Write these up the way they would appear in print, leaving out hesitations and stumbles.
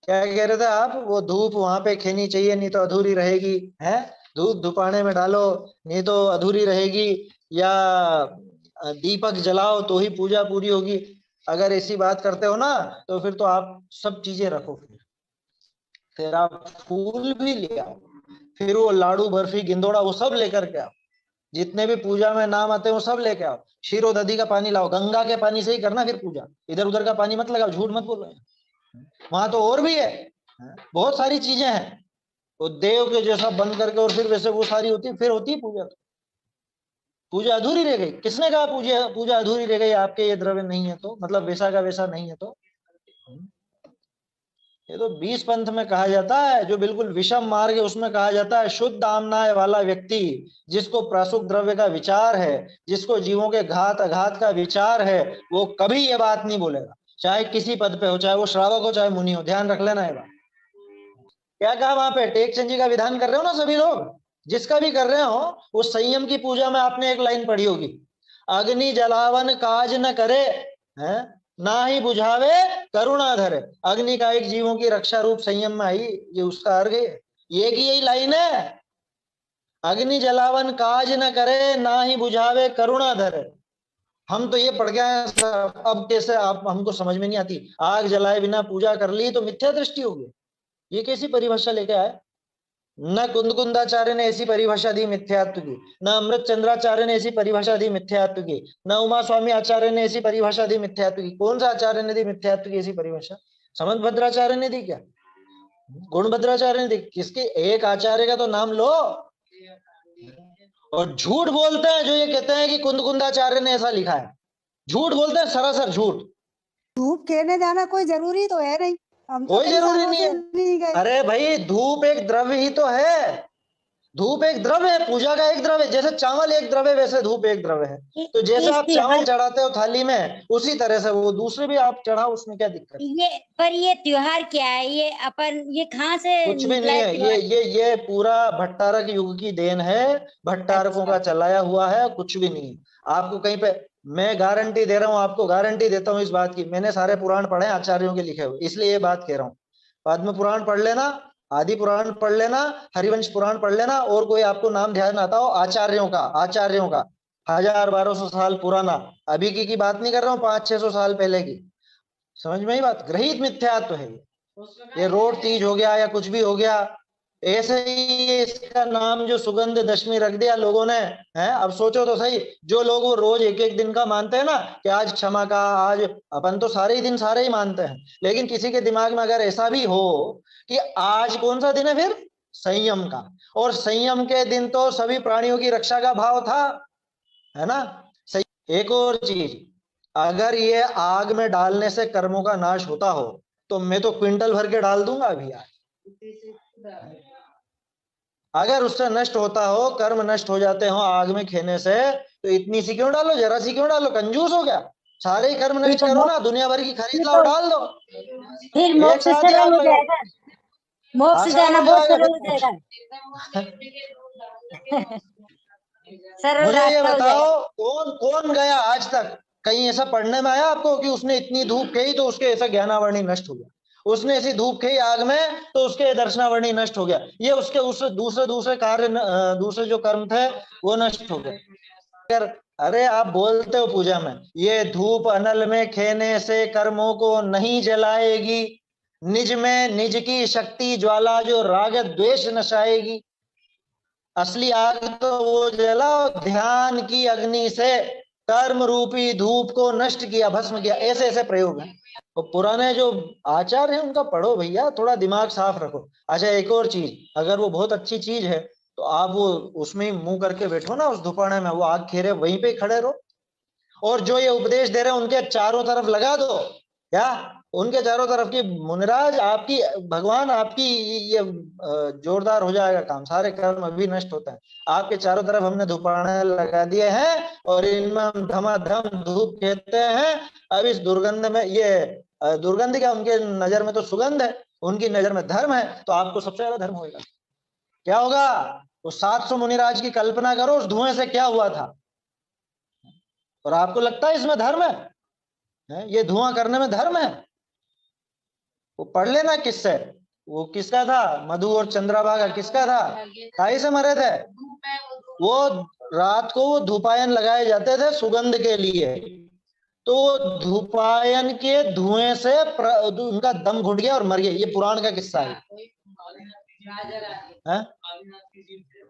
क्या कह रहे थे आप? वो धूप वहां पे खींचनी चाहिए, नहीं तो अधूरी रहेगी। है, धूप धुपाने में डालो, नहीं तो अधूरी रहेगी। या दीपक जलाओ तो ही पूजा पूरी होगी। अगर ऐसी बात करते हो ना, तो फिर तो आप सब चीजें रखो। फिर आप फूल भी ले आओ, फिर वो लाडू बर्फी गिंदोड़ा वो सब लेकर के आओ। जितने भी पूजा में नाम आते हैं वो सब लेके आओ। शीरो दधी का पानी लाओ, गंगा के पानी से ही करना फिर पूजा, इधर उधर का पानी मत लगाओ, झूठ मत बोलो। वहां तो और भी है, बहुत सारी चीजें हैं। वो देव के जैसा बन करके और फिर वैसे वो सारी होती है, फिर होती है पूजा। तो पूजा अधूरी रह गई? किसने कहा पूजा पूजा अधूरी रह गई? आपके ये द्रव्य नहीं है तो, मतलब वैसा का वैसा नहीं है तो। ये तो 20 पंथ में कहा जाता है, जो बिल्कुल विषम मार्ग है उसमें कहा जाता है शुद्ध आमनाय वाला व्यक्ति, जिसको प्रासुक द्रव्य का विचार है, जिसको जीवों के घात अघात का विचार है, वो कभी ये बात नहीं बोलेगा, चाहे किसी पद पे हो, चाहे वो श्रावक हो चाहे मुनि हो। ध्यान रख लेना ये बात। क्या कहा वहां पे? टेक चंजी का विधान कर रहे हो ना सभी लोग, जिसका भी कर रहे हो, वो संयम की पूजा में आपने एक लाइन पढ़ी होगी, अग्नि जलावन काज न करे, है ना ही बुझावे करुणा धरे। अग्नि का एक जीवों की रक्षा रूप संयम में आई, ये उसका अर्घ है। ये की यही लाइन है, अग्नि जलावन काज न करे ना ही बुझावे करुणा धरे। हम तो ये पढ़ गए हैं, अब कैसे आप हमको समझ में नहीं आती। आग जलाए बिना पूजा कर ली तो मिथ्या दृष्टि होगी। ये कैसी परिभाषा लेके आए? न कुंदकुंदाचार्य ने ऐसी परिभाषा दी मिथ्यात्व की, न अमृत चंद्राचार्य ने ऐसी परिभाषा दी मिथ्यात्व की, न उमा स्वामी आचार्य ने ऐसी परिभाषा दी मिथ्यात्व की। कौन सा आचार्य ने दी मिथ्यात्व की ऐसी परिभाषा? समंत भद्राचार्य ने दी क्या? गुणभद्राचार्य ने दी? किसके? एक आचार्य का तो नाम लो। और झूठ बोलते हैं जो ये कहते हैं कि कुंदकुंदाचार्य ने ऐसा लिखा है, झूठ बोलते हैं, सरासर झूठ। धूप खेने जाना कोई जरूरी तो है नहीं, हम तो कोई कई जरूरी सालों नहीं से है। नहीं गए। अरे भाई, धूप एक द्रव्य ही तो है। धूप एक द्रव्य है, पूजा का एक द्रव्य है। जैसे चावल एक द्रव्य है, वैसे धूप एक द्रव्य है। तो जैसे इस आप चावल त्योहार चढ़ाते हो थाली में, उसी तरह से वो दूसरे भी आप चढ़ाओ, उसमें क्या दिक्कत है? ये पर ये त्योहार क्या है? ये अपन ये कहाँ से कुछ भी निकला नहीं है है। त्योहार? ये पूरा भट्टारक युग की देन है, भट्टारकों अच्छा का चलाया हुआ है, कुछ भी नहीं है। आपको कहीं पे, मैं गारंटी दे रहा हूँ, आपको गारंटी देता हूँ इस बात की, मैंने सारे पुराण पढ़े आचार्यों के लिखे हुए, इसलिए ये बात कह रहा हूँ। पद्म पुराण पढ़ लेना, आदि पुराण पढ़ लेना, हरिवंश पुराण पढ़ लेना, और कोई आपको नाम ध्यान आता हो आचार्यों का, आचार्यों का 1000-1200 साल पुराना, अभी की बात नहीं कर रहा हूँ, 500-600 साल पहले की। समझ में ही बात? ग्रहित मिथ्यात्व है ये रोड तीज हो गया या कुछ भी हो गया, ऐसे ही इसका नाम जो सुगंध दशमी रख दिया लोगों ने। है, अब सोचो तो सही, जो लोग वो रोज एक एक दिन का मानते हैं ना, कि आज क्षमा का, आज, अपन तो सारे ही दिन सारे ही मानते हैं, लेकिन किसी के दिमाग में अगर ऐसा भी हो कि आज कौन सा दिन है फिर? संयम का। और संयम के दिन तो सभी प्राणियों की रक्षा का भाव था, है ना? सही। एक और चीज, अगर ये आग में डालने से कर्मों का नाश होता हो, तो मैं तो क्विंटल भर के डाल दूंगा अभी आज। अगर उससे नष्ट होता हो, कर्म नष्ट हो जाते हो आग में खेने से, तो इतनी सी क्यों डालो, जरा सी क्यों डालो? कंजूस हो गया? सारे ही कर्म ये नष्ट तो करो ना, दुनिया भर की ये खरीद लाओ, तो डाल दो, फिर एक मोक्ष साथ ही सरल आग हो लगाओ, जाएगा, मोक्ष आसान जाना हो बहुत जाएगा सरल फिर हो मोक्ष। जाएगा। सरल मुझे ये रास्ता हो बताओ, जाएगा। कौन कौन गया आज तक कहीं ऐसा पढ़ने में आया आपको कि उसने इतनी धूप खई तो उसके ऐसा ज्ञानावरणी नष्ट हो गया, उसने ऐसी धूप खई आग में तो उसके दर्शनावरणी नष्ट हो गया, ये उसके उस दूसरे दूसरे कार्य दूसरे जो कर्म थे वो नष्ट हो गए? अगर, अरे आप बोलते हो पूजा में, ये धूप अनल में खेने से कर्मों को नहीं जलाएगी, निज में निज की शक्ति ज्वाला जो राग द्वेष नशाएगी। असली आग तो वो जलाओ ध्यान की अग्नि से, कर्म रूपी धूप को नष्ट किया, भस्म किया। ऐसे ऐसे प्रयोग हैं। तो पुराने जो आचार है उनका पढ़ो भैया, थोड़ा दिमाग साफ रखो। अच्छा, एक और चीज, अगर वो बहुत अच्छी चीज है तो आप वो उसमें ही मुंह करके बैठो ना, उस धुपाने में, वो आग खेरे वहीं पे खड़े रहो, और जो ये उपदेश दे रहे हैं उनके चारों तरफ लगा दो। क्या? उनके चारों तरफ की मुनिराज आपकी, भगवान आपकी, ये जोरदार हो जाएगा काम, सारे कर्म अभी नष्ट होते हैं। आपके चारों तरफ हमने धुपाने लगा दिए हैं, और इनमें हम धमाधम धूप खेते हैं। अब इस दुर्गंध में, ये दुर्गंध क्या, उनके नजर में तो सुगंध है, उनकी नजर में धर्म है, तो आपको सबसे ज्यादा धर्म होगा। क्या होगा? वो 700 मुनिराज की कल्पना करो, उस धुएं से क्या हुआ था, और आपको लगता है इसमें धर्म है? ये धुआं करने में धर्म है? वो पढ़ लेना किससे, वो किसका था, मधु और चंद्रभागा किसका था, खाई से मरे थे। वो रात को वो धूपायन लगाए जाते थे सुगंध के लिए, तो धूपायन के धुएं से उनका दम घुट गया और मर गए। ये पुराण का किस्सा है।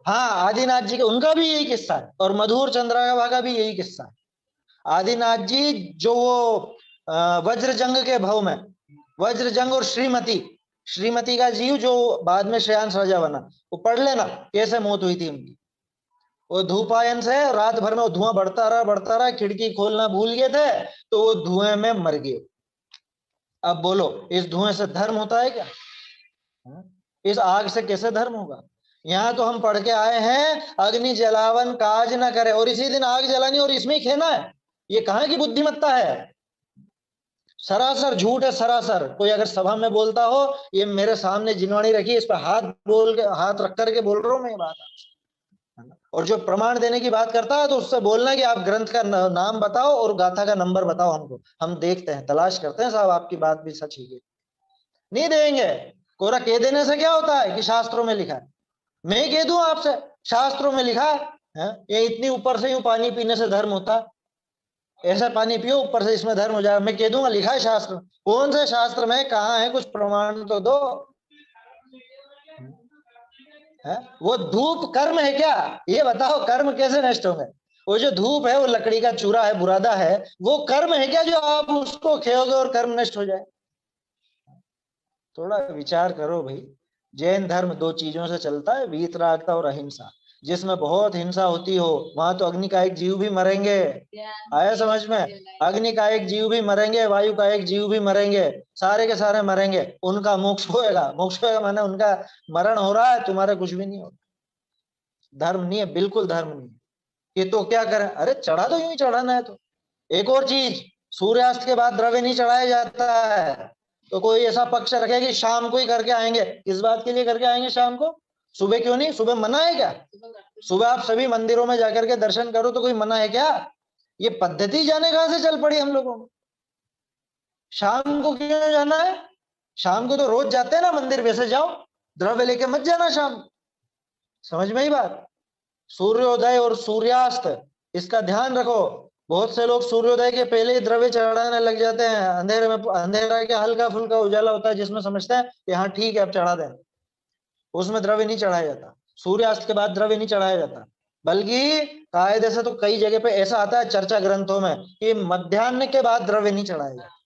हाँ, आदिनाथ जी का उनका भी यही किस्सा है, और मधु और चंद्रभागा का भी यही किस्सा है। आदिनाथ जी जो वो वज्रजंग के भव में, वज्रजंग और श्रीमती का जीव जो बाद में श्रेयांश राजा बना, वो पढ़ लेना कैसे मौत हुई थी उनकी। वो धूपायन से रात भर में वो धुआं बढ़ता रहा, खिड़की खोलना भूल गए थे तो वो धुएं में मर गए। अब बोलो इस धुएं से धर्म होता है क्या? इस आग से कैसे धर्म होगा? यहाँ तो हम पढ़ के आए हैं अग्नि जलावन काज न करे, और इसी दिन आग जलानी और इसमें ही खेना है। ये कहाँ की बुद्धिमत्ता है? सरासर झूठ है, सरासर। कोई अगर सभा में बोलता हो, ये मेरे सामने जिनवाणी रखी, इस पर हाथ रख करके बोल रहा हूं मैं ये बात, और जो प्रमाण देने की बात करता है तो उससे बोलना कि आप ग्रंथ का नाम बताओ और गाथा का नंबर बताओ हमको, हम देखते हैं, तलाश करते हैं साहब आपकी बात भी सच है। नहीं देंगे। कोरा कह देने से क्या होता है कि शास्त्रों में लिखा है? मैं ही कह दूं आपसे शास्त्रों में लिखा है, ये इतनी ऊपर से यूं पानी पीने से धर्म होता, ऐसा पानी पियो ऊपर से इसमें धर्म हो जाएगा, मैं कह दूंगा लिखा है शास्त्र। कौन से शास्त्र में कहाँ है? कुछ प्रमाण तो दो। है? वो धूप कर्म है क्या? ये बताओ, कर्म कैसे नष्ट होंगे? वो जो धूप है वो लकड़ी का चूरा है, बुरादा है, वो कर्म है क्या जो आप उसको खेओगे और कर्म नष्ट हो जाए? थोड़ा विचार करो भाई। जैन धर्म दो चीजों से चलता है, वीतरागता और अहिंसा। जिसमें बहुत हिंसा होती हो वहां तो अग्नि का एक जीव भी मरेंगे। आया समझ में? अग्नि का एक जीव भी मरेंगे, वायु का एक जीव भी मरेंगे, सारे के सारे मरेंगे, उनका मोक्ष होएगा। मोक्ष होएगा माने उनका मरण हो रहा है, तुम्हारा कुछ भी नहीं होगा। धर्म नहीं है, बिल्कुल धर्म नहीं है। ये तो क्या करें? अरे चढ़ा दो, यूं ही चढ़ाना है तो। एक और चीज, सूर्यास्त के बाद द्रव्य नहीं चढ़ाया जाता है, तो कोई ऐसा पक्ष रखे कि शाम को ही करके आएंगे। किस बात के लिए करके आएंगे शाम को? सुबह क्यों नहीं? सुबह मना है क्या? सुबह आप सभी मंदिरों में जाकर के दर्शन करो तो कोई मना है क्या? ये पद्धति जाने कहां से चल पड़ी हम लोगों में? शाम को क्यों जाना है? शाम को तो रोज जाते हैं ना मंदिर, वैसे जाओ, द्रव्य लेके मत जाना शाम। समझ में ही बात? सूर्योदय और सूर्यास्त, इसका ध्यान रखो। बहुत से लोग सूर्योदय के पहले ही द्रव्य चढ़ाने लग जाते हैं, अंधेरे में, अंधेरा के हल्का फुल्का उजाला होता है जिसमें समझते हैं कि हाँ ठीक है अब चढ़ा दें, उसमें द्रव्य नहीं चढ़ाया जाता। सूर्यास्त के बाद द्रव्य नहीं चढ़ाया जाता, बल्कि कायदे से तो कई जगह पे ऐसा आता है चर्चा ग्रंथों में कि मध्याह्न के बाद द्रव्य नहीं चढ़ाया जाता।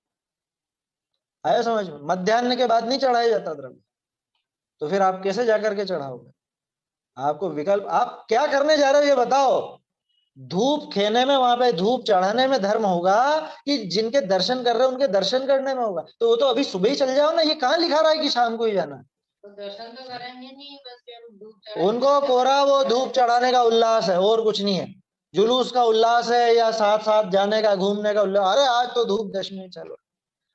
आया समझ में? मध्याह्न के बाद नहीं चढ़ाया जाता द्रव्य। तो फिर आप कैसे जाकर के चढ़ाओगे? आपको विकल्प, आप क्या करने जा रहे हो ये बताओ। धूप खेने में, वहां पे धूप चढ़ाने में धर्म होगा कि जिनके दर्शन कर रहे हो उनके दर्शन करने में होगा? तो वो तो अभी सुबह ही चल जाओ ना। ये कहाँ लिखा रहा है कि शाम को ही जाना है? तो दर्शन तो करेंगे नहीं, बस धूप उनको कोरा वो धूप चढ़ाने का उल्लास है और कुछ नहीं है। जुलूस का उल्लास है या साथ साथ जाने का, घूमने का उल्लास। अरे आज तो धूप दशमी चलो।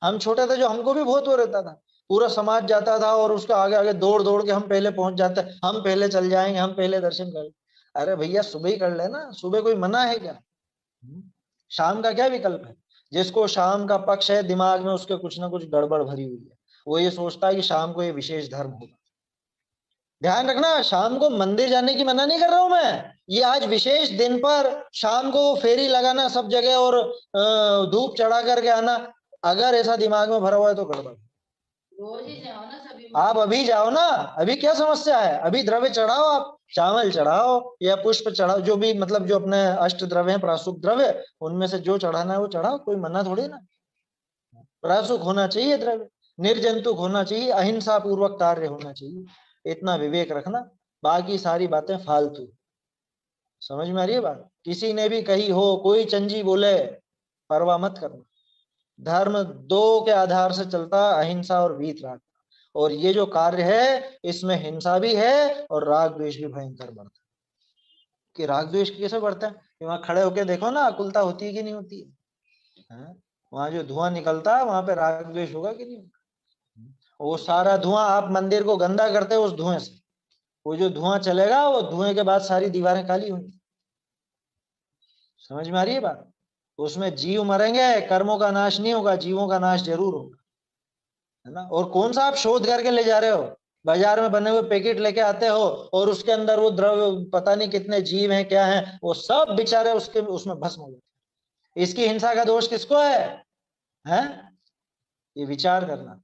हम छोटे थे जो, हमको भी बहुत वो रहता था, पूरा समाज जाता था और उसके आगे आगे दौड़ दौड़ के हम पहले पहुंच जाते, हम पहले चल जाएंगे, हम पहले दर्शन कर। अरे भैया सुबह ही कर लेना, सुबह कोई मना है क्या? शाम का क्या विकल्प है? जिसको शाम का पक्ष है दिमाग में, उसके कुछ ना कुछ गड़बड़ भरी हुई है। वो ये सोचता है कि शाम को ये विशेष धर्म होगा। ध्यान रखना, शाम को मंदिर जाने की मना नहीं कर रहा हूं मैं। ये आज विशेष दिन पर शाम को फेरी लगाना सब जगह और धूप चढ़ा करके आना, अगर ऐसा दिमाग में भरा हुआ है तो गड़बड़। रोज ही जाओ ना सभी। आप अभी जाओ ना, अभी क्या समस्या है? अभी द्रव्य चढ़ाओ, आप चावल चढ़ाओ या पुष्प चढ़ाओ, जो भी मतलब जो अपने अष्ट द्रव्य हैं, प्राशुक द्रव्य, उनमें से जो चढ़ाना है वो चढ़ाओ, कोई मना थोड़ी ना। प्राशुक होना चाहिए द्रव्य, निर्जंतुक होना चाहिए, अहिंसा पूर्वक कार्य होना चाहिए, इतना विवेक रखना। बाकी सारी बातें फालतू। समझ में आ रही है बात? किसी ने भी कही हो, कोई चंजी बोले, परवाह मत करना। धर्म दो के आधार से चलता, अहिंसा और वीतराग। और ये जो कार्य है इसमें हिंसा भी है और राग द्वेष भी भयंकर बढ़ता है। कि राग द्वेष कैसे बढ़ता है? कि वहां खड़े होके देखो ना, अकुलता होती है कि नहीं होती है? वहां जो धुआं निकलता है वहां पे राग द्वेष होगा कि नहीं? वो सारा धुआं, आप मंदिर को गंदा करते हो उस धुएं से, वो जो धुआं चलेगा वो धुएं के बाद सारी दीवारें काली होंगी। समझ में आ रही है बात? उसमें जीव मरेंगे, कर्मों का नाश नहीं होगा, जीवों का नाश जरूर होगा। है ना। और कौन सा आप शोध करके ले जा रहे हो, बाजार में बने हुए पैकेट लेके आते हो और उसके अंदर वो द्रव्य पता नहीं कितने जीव हैं क्या हैं, वो सब बेचारे उसके उसमें भस्म हो जाते हैं। इसकी हिंसा का दोष किसको है? ये विचार करना।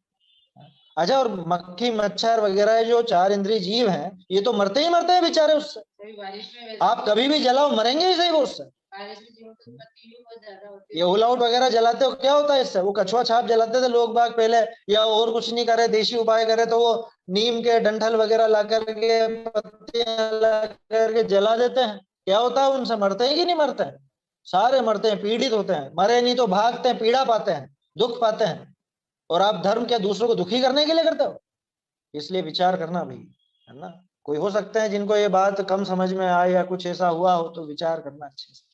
अच्छा, और मक्खी मच्छर वगैरह जो 4 इंद्रिय जीव हैं, ये तो मरते ही मरते हैं बेचारे उससे। आप कभी भी जलाओ मरेंगे ही सही वो उससे। ये हुल आउट वगैरह जलाते हो क्या होता है इससे? वो कछुआ छाप जलाते थे लोग बाग पहले, या और कुछ नहीं करे, देशी उपाय करे तो वो नीम के डंठल वगैरह ला करके, पत्तियां ला करके जला देते हैं। क्या होता है उनसे? मरते हैं कि नहीं मरते हैं? सारे मरते हैं, पीड़ित होते हैं। मरे नहीं तो भागते हैं, पीड़ा पाते हैं, दुख पाते हैं। और आप धर्म क्या दूसरों को दुखी करने के लिए करते हो? इसलिए विचार करना भाई, है ना। कोई हो सकते हैं जिनको ये बात कम समझ में आए या कुछ ऐसा हुआ हो, तो विचार करना अच्छे से।